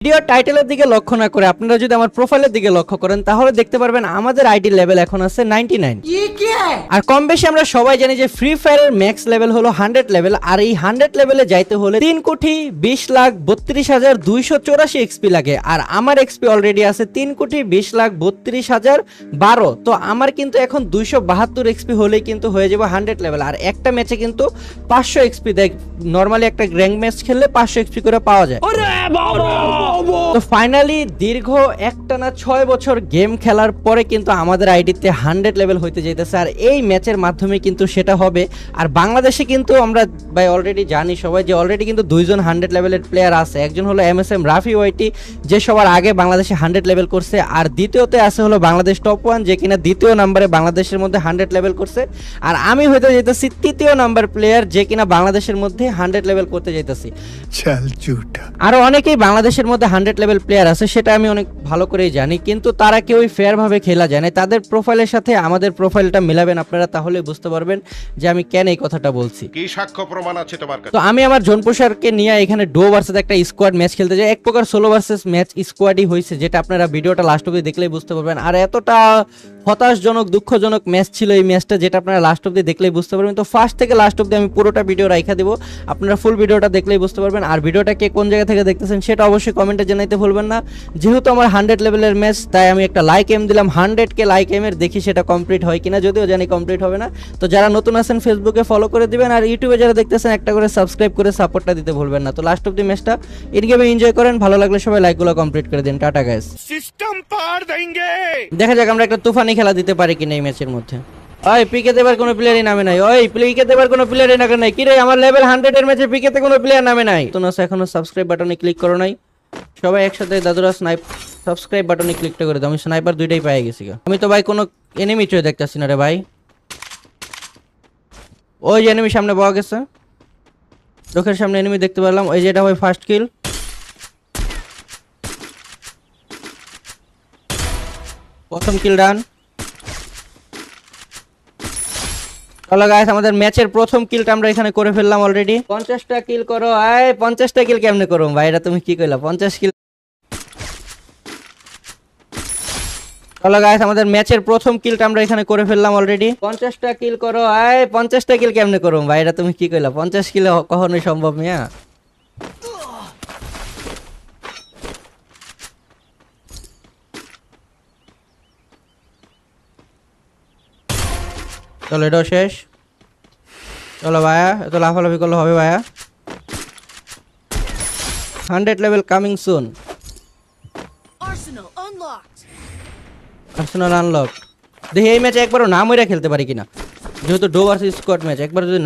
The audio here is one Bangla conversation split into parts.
ভিডিও টাইটেলের দিকে লক্ষ্য না করে আপনারা যদি আমার প্রোফাইলের দিকে লক্ষ্য করেন তাহলে দেখতে পারবেন আমাদের আইডি লেভেল এখন আছে 99। আর কম বেশি আমরা সবাই জানি যে ফ্রি ফায়ারের ম্যাক্স লেভেল হলো 100 লেভেল, আর এই 100 লেভেলে যাইতে হলে 3,20,32,84 এক্সপি লাগে। আর আমার এক্সপি অলরেডি আছে 3,20,32,012। তো আমার কিন্তু এখন 272 এক্সপি হলেই কিন্তু হয়ে যাবে 100 লেভেল। আর একটা ম্যাচে কিন্তু 500 এক্সপি দেয়, নরমালি একটা র্যাঙ্ক ম্যাচ খেললে 500 এক্সপি করে পাওয়া যায়। তো ফাইনালি দীর্ঘ একটানা 6 বছর গেম খেলার পরে কিন্তু আমাদের আইডিতে 100 লেভেল হইতে যাইতেছে, আর এই ম্যাচের মাধ্যমে কিন্তু সেটা হবে। আর বাংলাদেশে কিন্তু আমরা ভাই অলরেডি জানি সবাই যে অলরেডি কিন্তু 2জন 100 লেভেলের প্লেয়ার আছে। একজন হলো MSM রাফি ওয়াইটি, যে সবার আগে বাংলাদেশে 100 লেভেল করছে, আর দ্বিতীয়তে আছে হলো বাংলাদেশ টপ 1, যে কিনা দ্বিতীয় নম্বরে বাংলাদেশের মধ্যে 100 লেভেল করছে। আর আমি হইতে যাইতেছি তৃতীয় নাম্বার প্লেয়ার, যে কিনা বাংলাদেশের মধ্যে 100 লেভেল করতে যাইতেছি। আরো অনেকেই বাংলাদেশের মধ্যে 100 লেভেল প্লেয়ার আছে, সেটা আমি অনেক ভালো করেই জানি, কিন্তু তারা কেউই ফেয়ার ভাবে খেলা যায় না। তাদের প্রোফাইলের সাথে আমাদের প্রোফাইলটা মিলাবেন আপনারা, তাহলে বুঝতে পারবেন যে আমি কেন এই কথাটা বলছি। কি সাক্ষ্য প্রমাণ আছে তোমার কাছে? তো আমি আমার জনপ্রসারকে নিয়ে এখানে ডো ভার্সেস একটা স্কোয়াড ম্যাচ খেলতে যাই। এক প্রকার সোলো ভার্সেস ম্যাচ স্কোয়াডই হয়েছে, যেটা আপনারা ভিডিওটা লাস্ট অবধি দেখলেই বুঝতে পারবেন। আর এতটা হতাশজনক দুঃখজনক ম্যাচ ছিল এই ম্যাচটা, যেটা আপনারা লাস্ট অবধি দেখলেই বুঝতে পারবেন। তো ফার্স্ট থেকে লাস্ট অবধি আমি পুরোটা ভিডিও রাইখা দেবো, আপনারা ফুল ভিডিওটা দেখলেই বুঝতে পারবেন। আর ভিডিওটা কে কোন জায়গা থেকে দেখতেছেন সেটা অবশ্যই কমেন্টে জানাইতে ভুলবেন না। যেহেতু আমার 100 লেভেলের ম্যাচ, তাই আমি একটা লাইক এম দিলাম। 100K লাইক এমের দেখি সেটা কমপ্লিট হয় কিনা, যদিও জানি কমপ্লিট হবে না। তো যারা নতুন আছেন ফেসবুকে ফলো করে দিবেন, আর ইউটিউবে যারা দেখতেছেন একটা করে সাবস্ক্রাইব করে সাপোর্টটা দিতে ভুলবেন না। তো লাস্ট অবধি ম্যাচটা ইন গেমে এনজয় করেন, ভালো লাগলে সবাই লাইকগুলো কমপ্লিট করে দিন। টাটা গাইস, সিস্টেম পার দেंगे। দেখা যাক আমরা একটা তুফানি খেলা দিতে পারি কিনা এই ম্যাচের মধ্যে। ওই পিকে দেবার কোনো প্লেয়ারই নামে নাই, ওই পিকে দেবার কোনো প্লেয়ারই নামে নাই। কি রে, আমার লেভেল 100 এর ম্যাচে পিকেতে কোনো প্লেয়ার নামে নাই। তোমরা এখনো সাবস্ক্রাইব বাটনে ক্লিক করো নাই? সবাই একসাথে দাদুরা সাবস্ক্রাইব বাটনে ক্লিকটা করে দাও। আমি স্নাইপার দুইটাই পেয়ে গেছি। আমি তো ভাই কোনো এনিমি চয়ে দেখতেছি না রে ভাই। ওই যে এনিমি সামনে পাওয়া গেছে, চোখের সামনে এনিমি দেখতে পেলাম। ওই যে এটা ভাই ফার্স্ট কিল। প্রথম কিল ডান। চলো গাইস, আমাদের ম্যাচের প্রথম কিলটা আমরা এখানে করে ফেললাম অলরেডি। 50টা কিল করো। আয় 50টা কিল কেমনে করো ভাই, এটা তুমি কি কইলা? 50 কিল। চলো গাইস, আমাদের ম্যাচের প্রথম কিলটা আমরা এখানে করে ফেললাম অলরেডি। 50টা কিল করো। আয় 50টা কিল কেমনে করো ভাই, এটা তুমি কি কইলা? 50 কিল কখনোই সম্ভব মিয়া। চলো এটাও শেষ। চলো ভাইয়া, এত লাফালাফি করলে হবে ভাইয়া। 100 level coming soon. Arsenal unlocked. দেখি এই ম্যাচে একবারও না মইরা খেলতে পারি কিনা, যেহেতু ডো ভার্সেস স্কোয়াড ম্যাচ। একবার যদি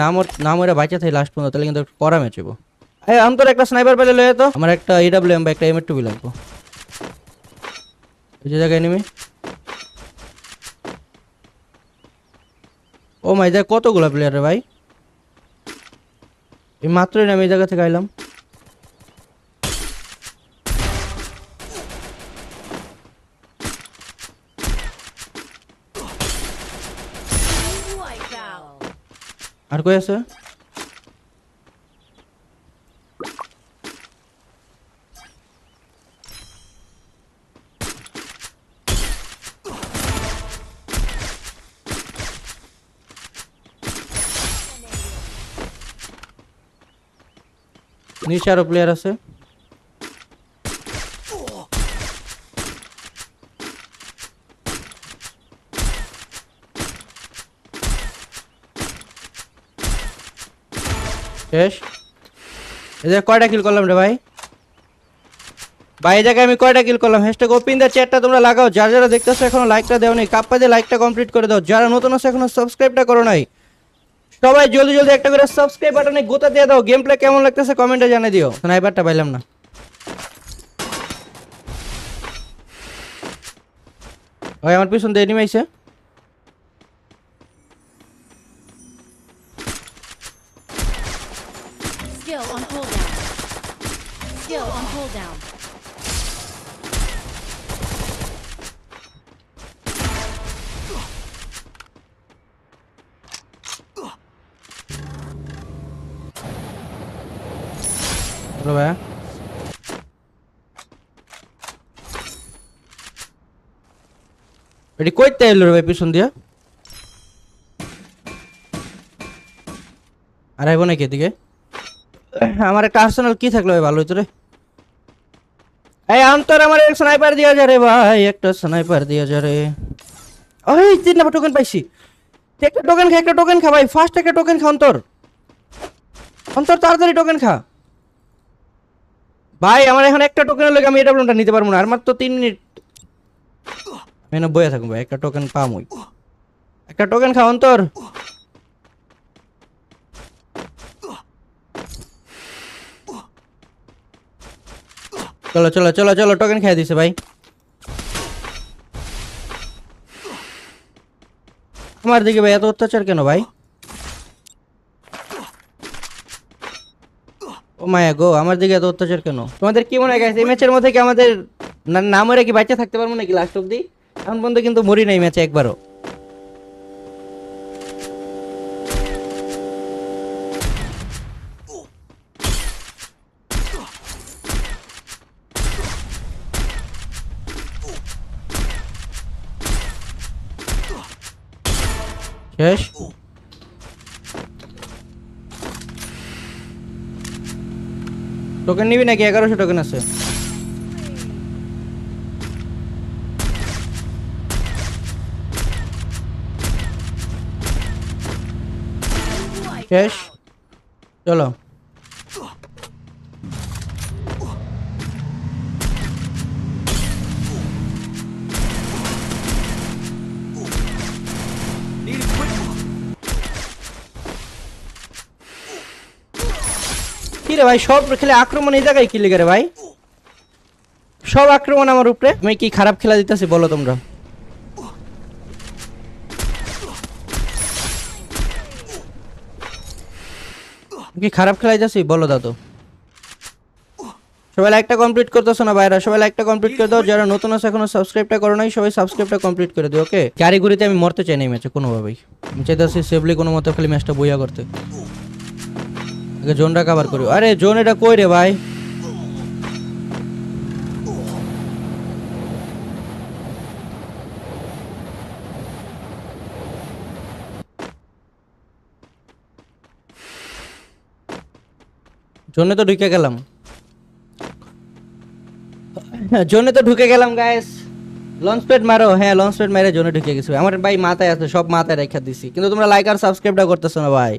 না মইরা বাইচা থাকি লাস্ট পর্যন্ত, তাহলে কিন্তু করা ম্যাচ হবো। এই আমি তোর একটা স্নাইপার পেলে লয়ে তো আমার একটা EWM বা একটা M2 লাগবো। এই যে জায়গায় এনিমি। ও মাই দেখ কতগুলো প্লেয়ার রে ভাই, এই মাত্রই আমি এই জায়গা থেকে আইলাম। আর কই আছে? নিচে আরো প্লেয়ার আছে। শেষ। এই যে কয়টা কিল করলাম রে ভাই? ভাই এই জায়গায় আমি কয়টা কিল করলাম? হ্যাশট্যাগ ওপেন দ্য চ্যাটটা তোমরা লাগাও। যারা যারা দেখতেছো এখনো লাইকটা দেও নাই, কাপ্পা দিয়ে লাইকটা কমপ্লিট করে দাও। যারা নতুন আছে এখনো সাবস্ক্রাইবটা করো নাই, সবাই জলদি জলদি একটা করে সাবস্ক্রাইব বাটনে গোতা দিয়ে দাও। গেম প্লে কেমন লাগতেছে কমেন্টে জানিয়ে দিও। স্নাইপারটা পাইলাম না। ভাই আমার পিছন দিয়ে এনিমি আইছে। Skill on cooldown. Skill on cooldown. ভাইয়া এটি কইতে এলো রে ভাই পিছন দিয়া আর আইব নাকি এদিকে আমার একটা আর্সেনাল কি থাকলো ভাই ভালো হইতো রে এই অন্তর আমার এক স্নাইপার দিয়া যা রে ভাই একটা স্নাইপার দিয়া যা রে ওই 3 নাম্বার টোকেন পাইছি একটা টোকেন খা ভাই ফার্স্ট একটা টোকেন খা অন্তর তাড়াতাড়ি টোকেন খা ভাই আমার এখন একটা টোকেনের লাগে আমি এটা ব্লনটা নিতে পারবো না আর মাত্র 3 মিনিট আমি না বইয়া থাকবো ভাই একটা টোকেন পাম ওই একটা টোকেন খা অন্তর চলো চলো চলো চলো টোকেন খাই দিছে ভাই আমার দিকে ভাই এত অত্যাচার কেন ভাই ও মায়া গো আমার দিকে এত অত্যাচার কেন তোমাদের কি মনে হয় গাইস এই ম্যাচের মধ্যে কি আমাদের না মরে কি বাঁচা থাকতে পারবো নাকি লাস্ট অবধি এখন পর্যন্ত কিন্তু মরি নাই ম্যাচে একবারও শেষ টোকেন নিবি নাকি 1100 টোকেন আছে শেষ চলো কি রে ভাই সব খেলে আক্রমণ এই জায়গায় কি লেগে রে ভাই সব আক্রমণ আমার উপরে আমি কি খারাপ খেলা দিতেছি বলো তোমরা কি খারাপ খেলা দিতেছি বলো দাদু সবাই লাইকটা কমপ্লিট করতেছো না ভাইরা সবাই লাইকটা কমপ্লিট করে দাও যারা নতুন আছে এখনো সাবস্ক্রাইবটা করো নাই সবাই সাবস্ক্রাইবটা কমপ্লিট করে দিও ওকে ক্যারিগুরিতে আমি মরতে চাই না এই ম্যাচে কোনোভাবেই আমি চাইতেছি সেফলি কোনো মতো খালি ম্যাচটা বইয়া করতে আগে জোনটা কভার করি আরে জোন এটা কই রে ভাই জোনে তো ঢুকে গেলাম গাইস লঞ্চ প্যাড মারো হ্যাঁ লঞ্চ প্যাড মেরে জোনে ঢুকে গেছি আমার ভাই মাথায় আছে সব মাথায় রেখে দিছি কিন্তু তোমরা লাইক আর সাবস্ক্রাইবটা করতেছো না ভাই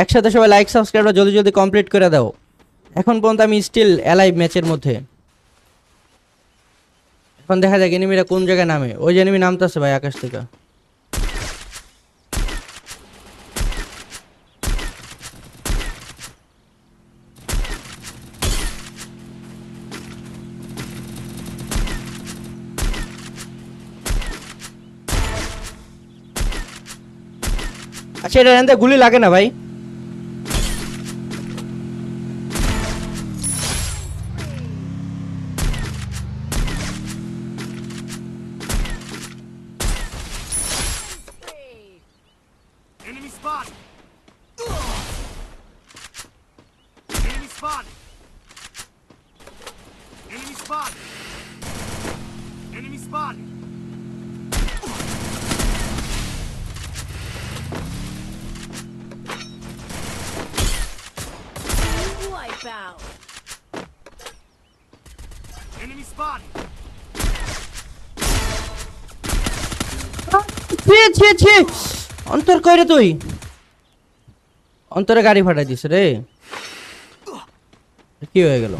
একসাথে সবাই লাইক সাবস্ক্রাইবটা জলদি জলদি কমপ্লিট করে দাও এখন পর্যন্ত আমি স্টিল অ্যালাইভ ম্যাচের মধ্যে এখন দেখা যাক এনিমিরা কোন জায়গায় নামে ওই যে এনিমি নামতেছে ভাই আকাশ থেকে আচ্ছা এটা এনতে গুলি লাগে না ভাই Enemy spotted. Enemy spotted. Enemy spotted. Enemy spotted. Wipe out. Enemy spotted. ছি অন্তর কই রে তুই অন্তরে গাড়ি ফাটাই দিছ রে কি হয়ে গেল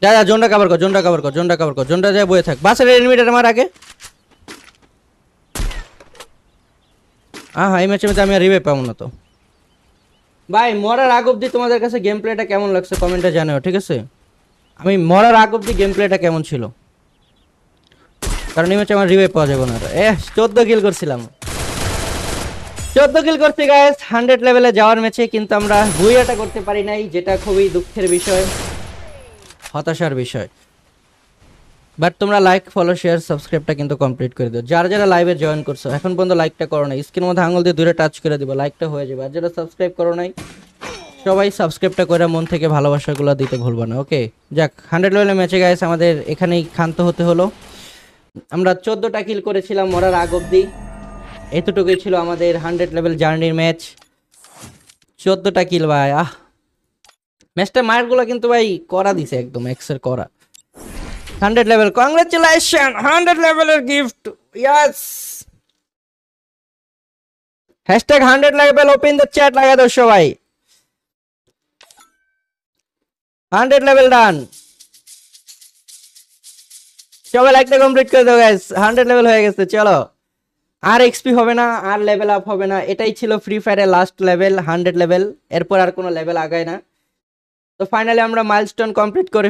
যা যা জোনটা কভার কর জোনটা যায় বয়ে থাক বাসের এনিমিটার আমার আগে হ্যাঁ এই ম্যাচের মধ্যে আমি রিভাইভ পাবো না তো ভাই মরার আগ অবধি তোমাদের কাছে গেম প্লেটা কেমন লাগছে কমেন্টে জানাও ঠিক আছে আমি মরার আগ অবধি গেম প্লেটা কেমন ছিল কারণ এই ম্যাচে আমার রিভাইভ পাওয়া যাবে না 14 কিল করছিলাম 14 কিল করতে গাইস 100 লেভেলে যাওয়ার ম্যাচে কিন্তু আমরা বুইয়াটা করতে পারি নাই যেটা খুবই দুঃখের বিষয় হতাশার বিষয় বাট তোমরা লাইক ফলো শেয়ার সাবস্ক্রাইবটা কিন্তু কমপ্লিট করে দিও যারা যারা লাইভে জয়েন করছো এখন পর্যন্ত লাইকটা করো নাই স্ক্রিনের মধ্যে আঙুল দিয়ে দূরে টাচ করে দিবা লাইকটা হয়ে যাবে আর যারা সাবস্ক্রাইব করো নাই সবাই সাবস্ক্রাইবটা করে মন থেকে ভালোবাসাগুলো দিতে ভুলবো না। ওকে, যাক 100 লেভেলের ম্যাচে গাইস আমাদের এখানেই ক্ষান্ত হতে হলো। আমরা 14টা কিল করেছিলাম মরার আগ অব্দি। এতটুকুই ছিল আমাদের 100 লেভেল জার্নির ম্যাচ। 14টা কিল ভাই, ম্যাচটা মারগুলো কিন্তু ভাই করা দিছে, একদম এক্সের করা। 100 লেভেল, কংগ্রাচুলেশন, 100 লেভেলের gift, yes. Hashtag 100 level open the chat লাগা দাও সবাই। 100 লেভেল ডান, সবাই লাইকটা কমপ্লিট করে দাও গাইস। 100 লেভেল হয়ে গেছে, চলো। আর এক্সপি হবে না, আর লেভেল আপ হবে না, এটাই ছিল ফ্রি ফায়ারের লাস্ট লেভেল 100 লেভেল। এরপর আর কোনো লেভেল আগায় না। তো ফাইনালি আমরা মাইলস্টোন কমপ্লিট করে